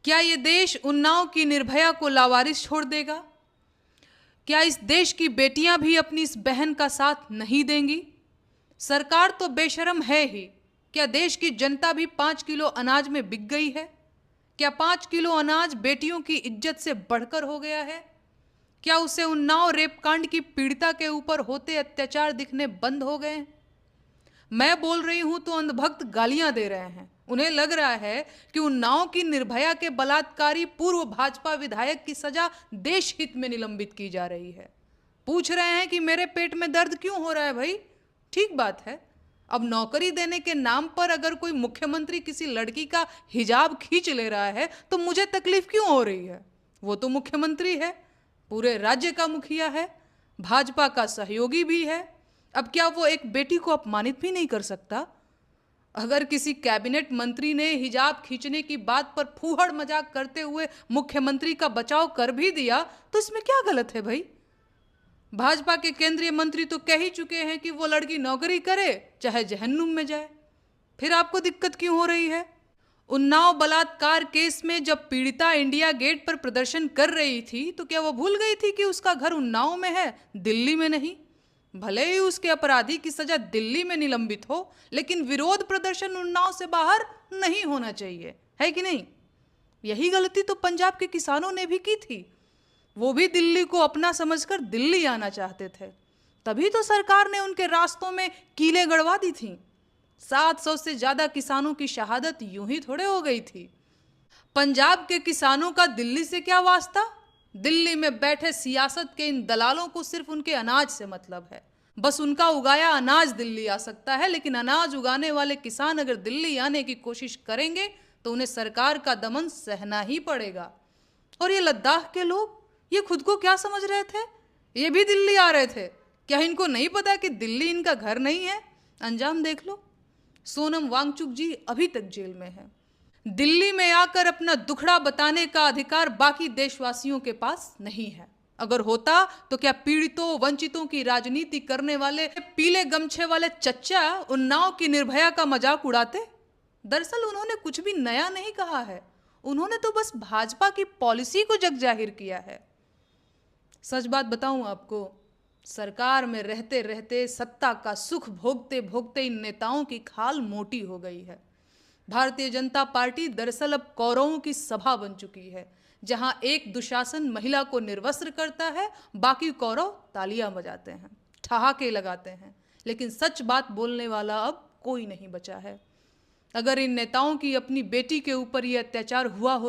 क्या ये देश उन्नाव की निर्भया को लावारिस छोड़ देगा? क्या इस देश की बेटियां भी अपनी इस बहन का साथ नहीं देंगी? सरकार तो बेशरम है ही, क्या देश की जनता भी 5 किलो अनाज में बिक गई है? क्या 5 किलो अनाज बेटियों की इज्जत से बढ़कर हो गया है? क्या उसे उन्नाव रेपकांड की पीड़िता के ऊपर होते अत्याचार दिखने बंद हो गए? मैं बोल रही हूं तो अंधभक्त गालियां दे रहे हैं। उन्हें लग रहा है कि उन्नाव की निर्भया के बलात्कारी पूर्व भाजपा विधायक की सजा देश हित में निलंबित की जा रही है। पूछ रहे हैं कि मेरे पेट में दर्द क्यों हो रहा है भाई? ठीक बात है, अब नौकरी देने के नाम पर अगर कोई मुख्यमंत्री किसी लड़की का हिजाब खींच ले रहा है तो मुझे तकलीफ क्यों हो रही है? वो तो मुख्यमंत्री है, पूरे राज्य का मुखिया है, भाजपा का सहयोगी भी है। अब क्या वो एक बेटी को अपमानित भी नहीं कर सकता? अगर किसी कैबिनेट मंत्री ने हिजाब खींचने की बात पर फूहड़ मजाक करते हुए मुख्यमंत्री का बचाव कर भी दिया तो इसमें क्या गलत है भाई? भाजपा के केंद्रीय मंत्री तो कह ही चुके हैं कि वो लड़की नौकरी करे चाहे जहन्नुम में जाए, फिर आपको दिक्कत क्यों हो रही है? उन्नाव बलात्कार केस में जब पीड़िता इंडिया गेट पर प्रदर्शन कर रही थी तो क्या वो भूल गई थी कि उसका घर उन्नाव में है, दिल्ली में नहीं? भले ही उसके अपराधी की सजा दिल्ली में निलंबित हो, लेकिन विरोध प्रदर्शन उन्नाव से बाहर नहीं होना चाहिए, है कि नहीं? यही गलती तो पंजाब के किसानों ने भी की थी। वो भी दिल्ली को अपना समझकर दिल्ली आना चाहते थे, तभी तो सरकार ने उनके रास्तों में कीलें गड़वा दी थी। 700 से ज्यादा किसानों की शहादत यूं ही थोड़े हो गई थी। पंजाब के किसानों का दिल्ली से क्या वास्ता? दिल्ली में बैठे सियासत के इन दलालों को सिर्फ उनके अनाज से मतलब है। बस उनका उगाया अनाज दिल्ली आ सकता है, लेकिन अनाज उगाने वाले किसान अगर दिल्ली आने की कोशिश करेंगे तो उन्हें सरकार का दमन सहना ही पड़ेगा। और ये लद्दाख के लोग, ये खुद को क्या समझ रहे थे? ये भी दिल्ली आ रहे थे। क्या इनको नहीं पता कि दिल्ली इनका घर नहीं है? अंजाम देख लो। सोनम वांगचुक जी अभी तक जेल में है। दिल्ली में आकर अपना दुखड़ा बताने का अधिकार बाकी देशवासियों के पास नहीं है। अगर होता तो क्या पीड़ितों वंचितों की राजनीति करने वाले पीले गमछे वाले चच्चा उन्नाव की निर्भया का मजाक उड़ाते? दरअसल उन्होंने कुछ भी नया नहीं कहा है, उन्होंने तो बस भाजपा की पॉलिसी को जग जाहिर किया है। सच बात बताऊं आपको, सरकार में रहते रहते सत्ता का सुख भोगते भोगते इन नेताओं की खाल मोटी हो गई है। भारतीय जनता पार्टी दरअसल अब कौरवों की सभा बन चुकी है, जहां एक दुशासन महिला को निर्वस्त्र करता है, बाकी कौरव तालियां बजाते हैं, ठहाके लगाते हैं, लेकिन सच बात बोलने वाला अब कोई नहीं बचा है। अगर इन नेताओं की अपनी बेटी के ऊपर यह अत्याचार हुआ हो